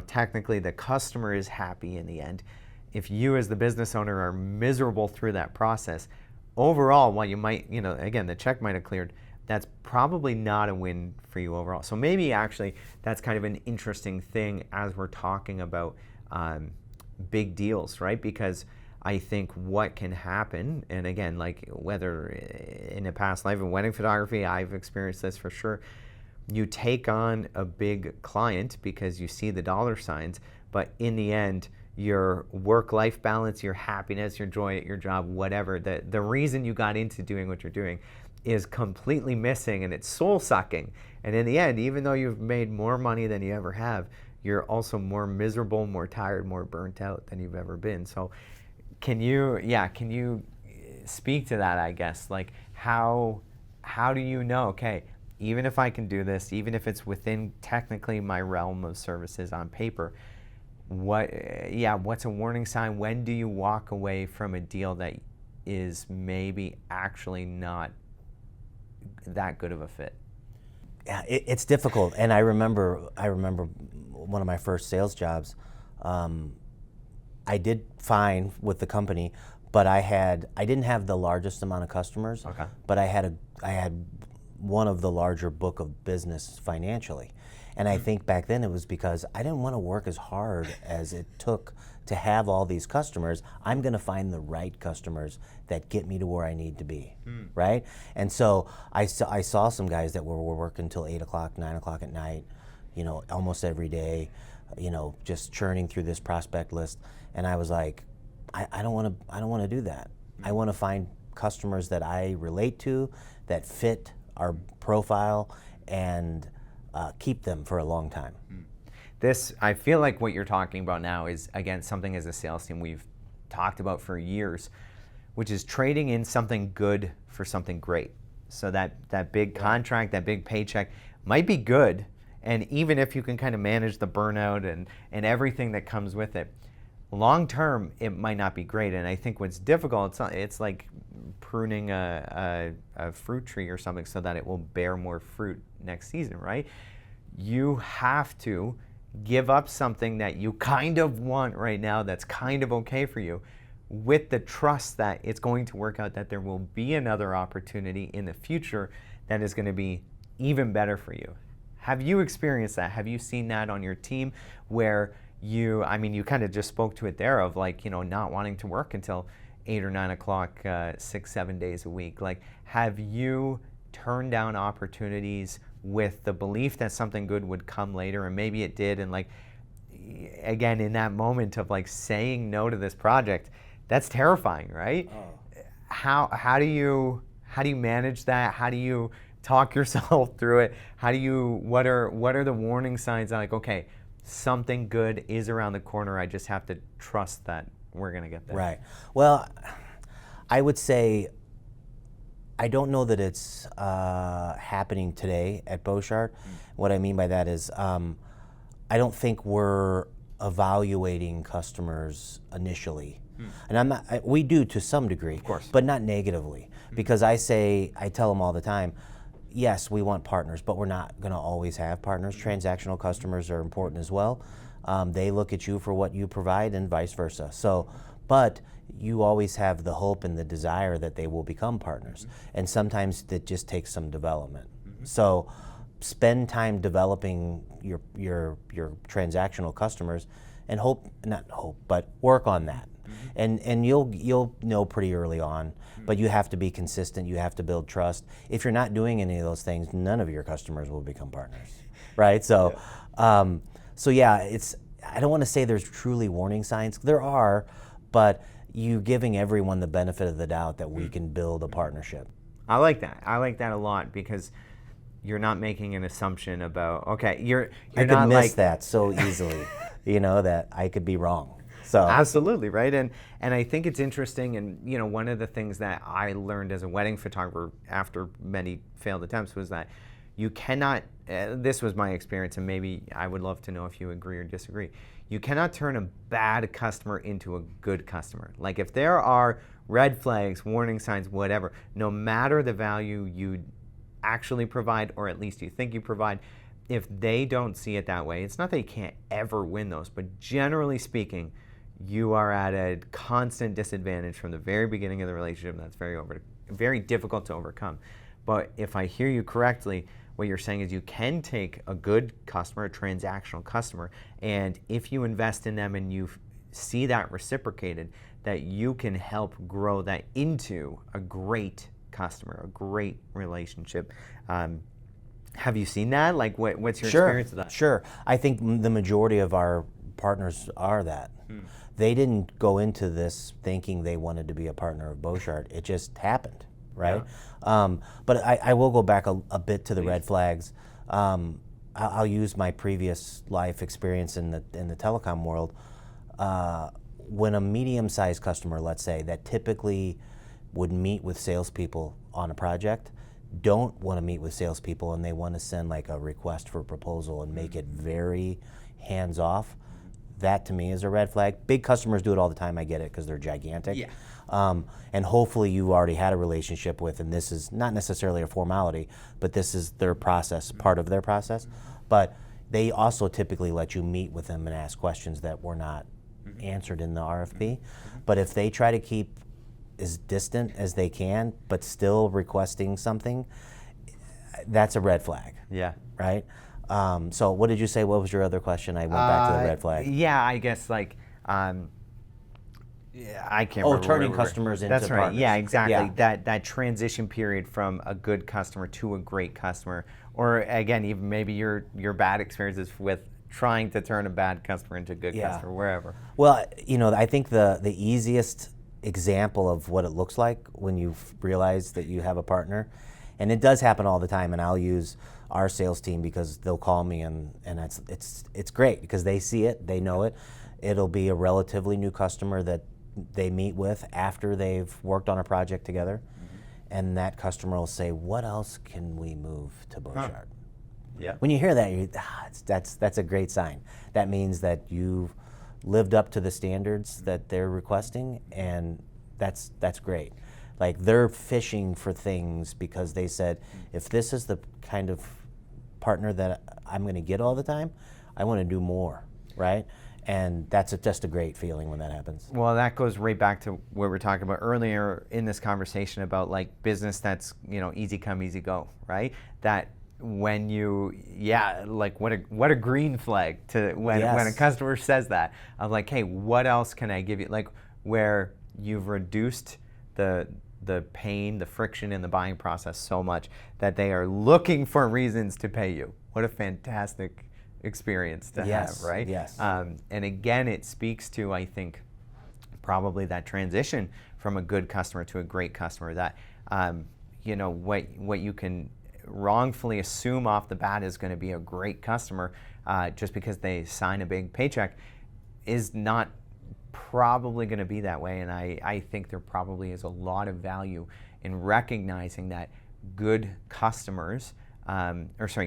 technically the customer is happy in the end, if you as the business owner are miserable through that process, overall, while you might, again, the check might have cleared, that's probably not a win for you overall. So maybe actually that's kind of an interesting thing as we're talking about big deals, right? Because I think what can happen, and again, like whether in a past life in wedding photography, I've experienced this for sure, you take on a big client because you see the dollar signs, but in the end, your work-life balance, your happiness, your joy at your job, whatever, the reason you got into doing what you're doing is completely missing, and it's soul-sucking. And in the end, even though you've made more money than you ever have, you're also more miserable, more tired, more burnt out than you've ever been. So can you speak to that, I guess? Like how do you know, okay, even if I can do this, even if it's within technically my realm of services on paper, what's a warning sign? When do you walk away from a deal that is maybe actually not that good of a fit? Yeah, it's difficult. And I remember one of my first sales jobs. I did fine with the company, but I didn't have the largest amount of customers. Okay. But I had one of the larger book of business financially. And I think back then it was because I didn't want to work as hard as it took to have all these customers. I'm going to find the right customers that get me to where I need to be, right? And so I saw some guys that were working till 8 o'clock, 9 o'clock at night, almost every day, just churning through this prospect list. And I was like, I don't want to do that. I want to find customers that I relate to, that fit our profile, and keep them for a long time. I feel like what you're talking about now is, again, something as a sales team we've talked about for years, which is trading in something good for something great. So that big contract, that big paycheck might be good, and even if you can kind of manage the burnout and everything that comes with it, long term it might not be great. And I think what's difficult, it's like pruning a fruit tree or something so that it will bear more fruit next season, right? You have to give up something that you kind of want right now that's kind of okay for you, with the trust that it's going to work out, that there will be another opportunity in the future that is going to be even better for you. Have you experienced that? Have you seen that on your team where you kind of just spoke to it there of not wanting to work until 8 or 9 o'clock, 6-7 days a week? Like, have you turned down opportunities with the belief that something good would come later, and maybe it did, and again, in that moment of saying no to this project, that's terrifying, right? Oh. How do you manage that? How do you talk yourself through it? What are the warning signs that okay, something good is around the corner, I just have to trust that we're going to get there? Right. Well, I would say I don't know that it's happening today at Boshart. What I mean by that is I don't think we're evaluating customers initially. And we do to some degree, of course, but not negatively. Because I tell them all the time, yes, we want partners, but we're not going to always have partners. Transactional customers are important as well. They look at you for what you provide and vice versa. So, but you always have the hope and the desire that they will become partners. And sometimes that just takes some development. So spend time developing your transactional customers and but work on that. And you'll know pretty early on, but you have to be consistent, you have to build trust. If you're not doing any of those things, none of your customers will become partners, right? So, I don't want to say there's truly warning signs. There are, but you giving everyone the benefit of the doubt that we can build a partnership. I like that. I like that a lot because you're not making an assumption about, okay, you're I not could miss like that so easily, that I could be wrong. So absolutely, right? And I think it's interesting, and one of the things that I learned as a wedding photographer after many failed attempts was that you cannot, this was my experience, and maybe I would love to know if you agree or disagree, you cannot turn a bad customer into a good customer. Like if there are red flags, warning signs, whatever, no matter the value you actually provide, or at least you think you provide, if they don't see it that way, it's not that you can't ever win those, but generally speaking, you are at a constant disadvantage from the very beginning of the relationship. That's very difficult to overcome. But if I hear you correctly, what you're saying is you can take a good customer, a transactional customer, and if you invest in them and you see that reciprocated, that you can help grow that into a great customer, a great relationship. Have you seen that? Like, what's your experience of that? Sure. I think the majority of our partners are that. They didn't go into this thinking they wanted to be a partner of Boshart. It just happened, right? Yeah. But I will go back a bit to the red flags. I'll use my previous life experience in the telecom world. When a medium-sized customer, let's say, that typically would meet with salespeople on a project, don't want to meet with salespeople and they want to send like a request for proposal and make it very hands-off, that to me is a red flag. Big customers do it all the time, I get it, because they're gigantic. Yeah. And hopefully you already had a relationship with, and this is not necessarily a formality, but this is their process, part of their process. But they also typically let you meet with them and ask questions that were not answered in the RFP. But if they try to keep as distant as they can, but still requesting something, that's a red flag. Yeah. Right? So what did you say? What was your other question? I went back to the red flag. Yeah, I guess like, I can't remember. Turning customers into partners. That's right. partners. Yeah, exactly. Yeah. That transition period from a good customer to a great customer, or again, even maybe your bad experiences with trying to turn a bad customer into a good customer, wherever. Well, I think the easiest example of what it looks like when you realize that you have a partner, and it does happen all the time, and I'll use our sales team because they'll call me and it's great because they see it, they know it. It'll be a relatively new customer that they meet with after they've worked on a project together, and that customer will say, "What else can we move to Boshart?" Yeah. When you hear that, that's a great sign. That means that you've lived up to the standards that they're requesting, and that's great. Like they're fishing for things because they said, if this is the kind of partner that I'm going to get all the time, I want to do more, right? And that's just a great feeling when that happens. Well, that goes right back to what we were talking about earlier in this conversation about like business that's, easy come, easy go, right? That when like what a green flag to when a customer says that, of like, hey, what else can I give you? Like where you've reduced the pain, the friction in the buying process so much that they are looking for reasons to pay you. What a fantastic experience to have, right? Yes. And again, it speaks to, I think, probably that transition from a good customer to a great customer. That what you can wrongfully assume off the bat is going to be a great customer just because they sign a big paycheck is not probably going to be that way. And I think there probably is a lot of value in recognizing that good customers,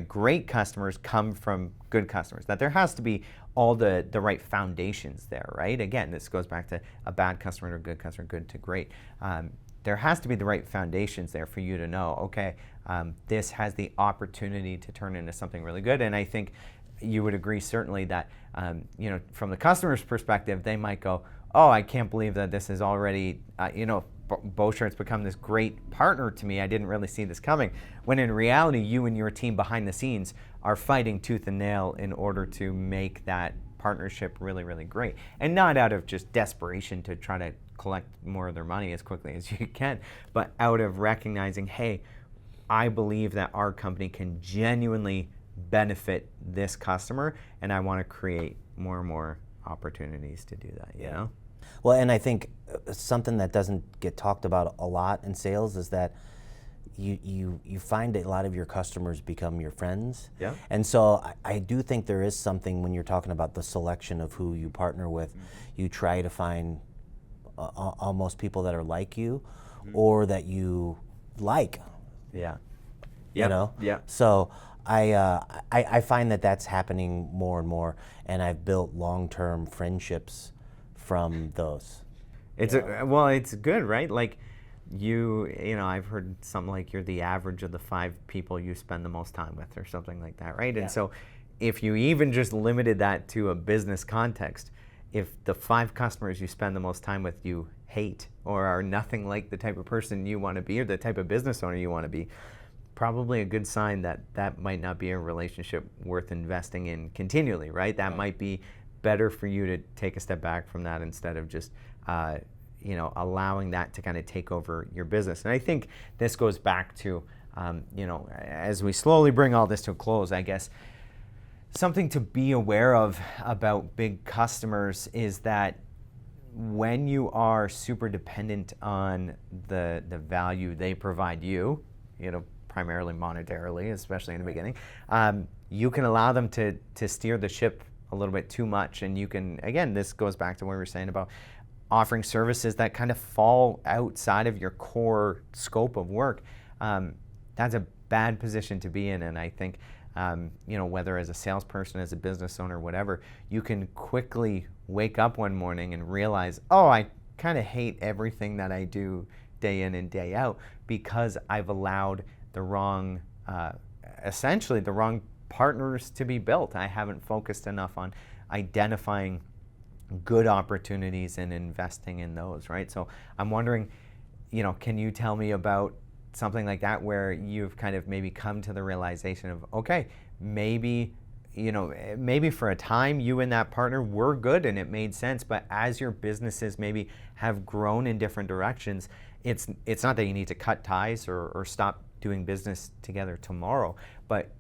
great customers come from good customers. That there has to be all the right foundations there, right? Again, this goes back to a bad customer to a good customer, good to great. There has to be the right foundations there for you to know, okay, this has the opportunity to turn into something really good. And I think you would agree certainly that, from the customer's perspective, they might go, oh, I can't believe that this is already, Boshart's become this great partner to me. I didn't really see this coming. When in reality, you and your team behind the scenes are fighting tooth and nail in order to make that partnership really, really great. And not out of just desperation to try to collect more of their money as quickly as you can, but out of recognizing, hey, I believe that our company can genuinely benefit this customer, and I want to create more and more opportunities to do that, you know? Well, and I think something that doesn't get talked about a lot in sales is that you find that a lot of your customers become your friends. Yeah. And so I do think there is something when you're talking about the selection of who you partner with, you try to find almost people that are like you or that you like. Yeah. You know? Yeah. So I find that that's happening more and more, and I've built long-term friendships from those. It's good, right? Like I've heard something like you're the average of the 5 people you spend the most time with or something like that, right? Yeah. And so if you even just limited that to a business context, if the 5 customers you spend the most time with you hate or are nothing like the type of person you want to be or the type of business owner you want to be, probably a good sign that that might not be a relationship worth investing in continually, right? That might be better for you to take a step back from that instead of just allowing that to kind of take over your business. And I think this goes back to as we slowly bring all this to a close, I guess something to be aware of about big customers is that when you are super dependent on the value they provide you, primarily monetarily, especially in the beginning, you can allow them to steer the ship a little bit too much. And you can, again, this goes back to what we were saying about offering services that kind of fall outside of your core scope of work. That's a bad position to be in. And I think, whether as a salesperson, as a business owner, whatever, you can quickly wake up one morning and realize, oh, I kind of hate everything that I do day in and day out because I've allowed the wrong, essentially the wrong partners to be built. I haven't focused enough on identifying good opportunities and investing in those, right? So I'm wondering, can you tell me about something like that where you've kind of maybe come to the realization of, okay, maybe for a time you and that partner were good and it made sense, but as your businesses maybe have grown in different directions, it's not that you need to cut ties or stop doing business together tomorrow, but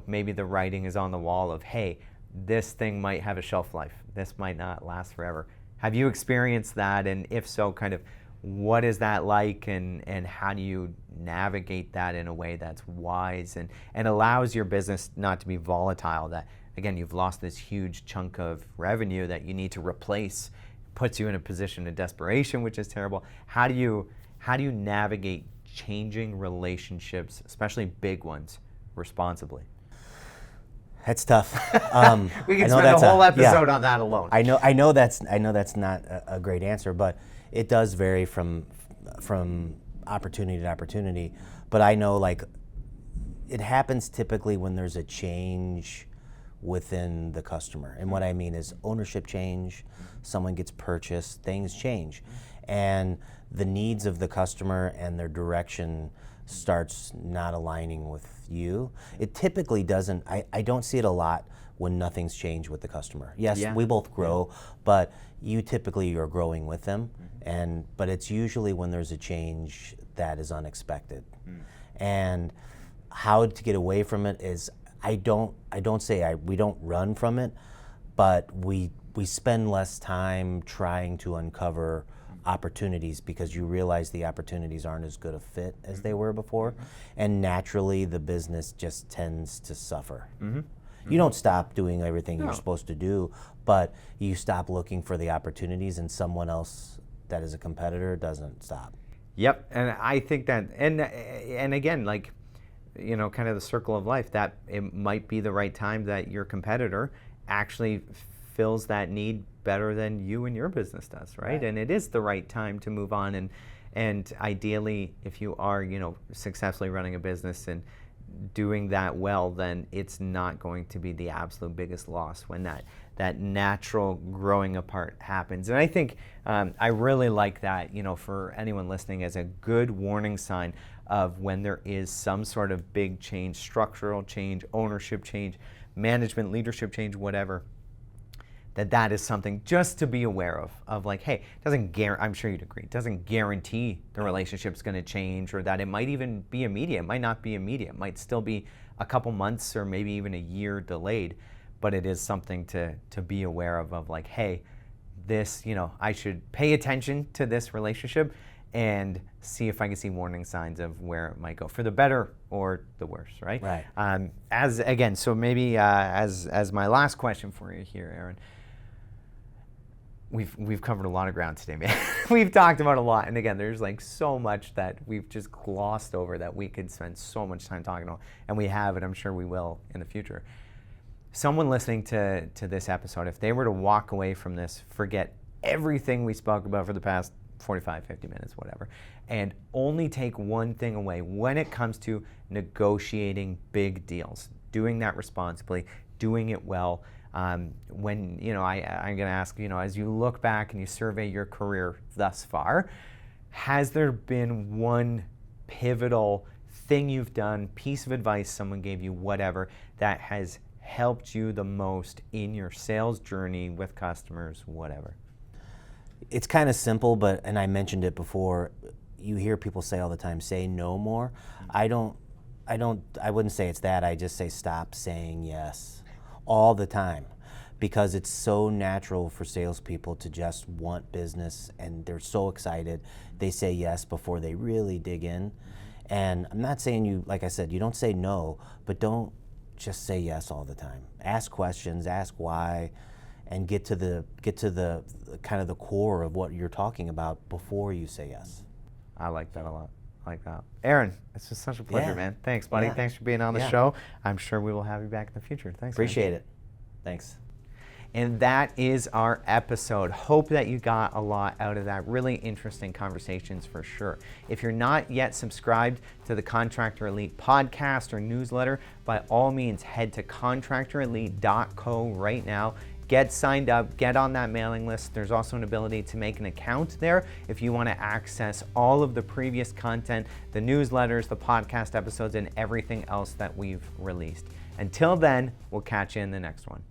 maybe the writing is on the wall of, hey, this thing might have a shelf life. This might not last forever. Have you experienced that? And if so, kind of what is that like, and how do you navigate that in a way that's wise and allows your business not to be volatile, that, again, you've lost this huge chunk of revenue that you need to replace, puts you in a position of desperation, which is terrible. How do you navigate changing relationships, especially big ones, responsibly? That's tough. We can spend a whole episode on that alone. I know that's not a great answer, but it does vary from opportunity to opportunity. But I know, like, it happens typically when there's a change within the customer. And what I mean is ownership change, someone gets purchased, things change. And the needs of the customer and their direction starts not aligning with you. It typically doesn't, I don't see it a lot when nothing's changed with the customer. Yes, we both grow, but you typically are growing with them, but it's usually when there's a change that is unexpected. And how to get away from it is, we don't run from it, but we spend less time trying to uncover opportunities because you realize the opportunities aren't as good a fit as they were before, and naturally the business just tends to suffer. You don't stop doing everything you're supposed to do, but you stop looking for the opportunities, and someone else that is a competitor doesn't stop. Yep, and I think that, and again, like, kind of the circle of life, that it might be the right time that your competitor actually fills that need better than you and your business does, right? And it is the right time to move on And ideally, if you are, successfully running a business and doing that well, then it's not going to be the absolute biggest loss when that natural growing apart happens. And I think I really like that, for anyone listening, as a good warning sign of when there is some sort of big change, structural change, ownership change, management, leadership change, whatever, that is something just to be aware of like, hey, it doesn't guarantee, I'm sure you'd agree, it doesn't guarantee the relationship's going to change, or that it might even be immediate. It might not be immediate. It might still be a couple months or maybe even a year delayed, but it is something to be aware of like, hey, this, I should pay attention to this relationship and see if I can see warning signs of where it might go, for the better or the worse, right? Right. So maybe as my last question for you here, Aaron, we've covered a lot of ground today, man. We've talked about a lot, and again, there's like so much that we've just glossed over that we could spend so much time talking about, and we have, and I'm sure we will in the future. Someone listening to this episode, if they were to walk away from this, forget everything we spoke about for the past 45, 50 minutes, whatever, and only take one thing away when it comes to negotiating big deals, doing that responsibly, doing it well. When, I'm going to ask, as you look back and you survey your career thus far, has there been one pivotal thing you've done, piece of advice someone gave you, whatever, that has helped you the most in your sales journey with customers, whatever? It's kind of simple, and I mentioned it before, you hear people say all the time, say no more. I wouldn't say it's that. I just say stop saying yes all the time, because it's so natural for salespeople to just want business, and they're so excited. They say yes before they really dig in. And I'm not saying you, like I said, you don't say no, but don't just say yes all the time. Ask questions, ask why, and get to the kind of the core of what you're talking about before you say yes. I like that a lot. I like that. Aaron, it's just such a pleasure, man. Thanks, buddy. Yeah. Thanks for being on the show. I'm sure we will have you back in the future. Thanks. Appreciate it. Thanks. And that is our episode. Hope that you got a lot out of that. Really interesting conversations for sure. If you're not yet subscribed to the Contractor Elite podcast or newsletter, by all means, head to contractorelite.co right now. Get signed up, get on that mailing list. There's also an ability to make an account there if you want to access all of the previous content, the newsletters, the podcast episodes, and everything else that we've released. Until then, we'll catch you in the next one.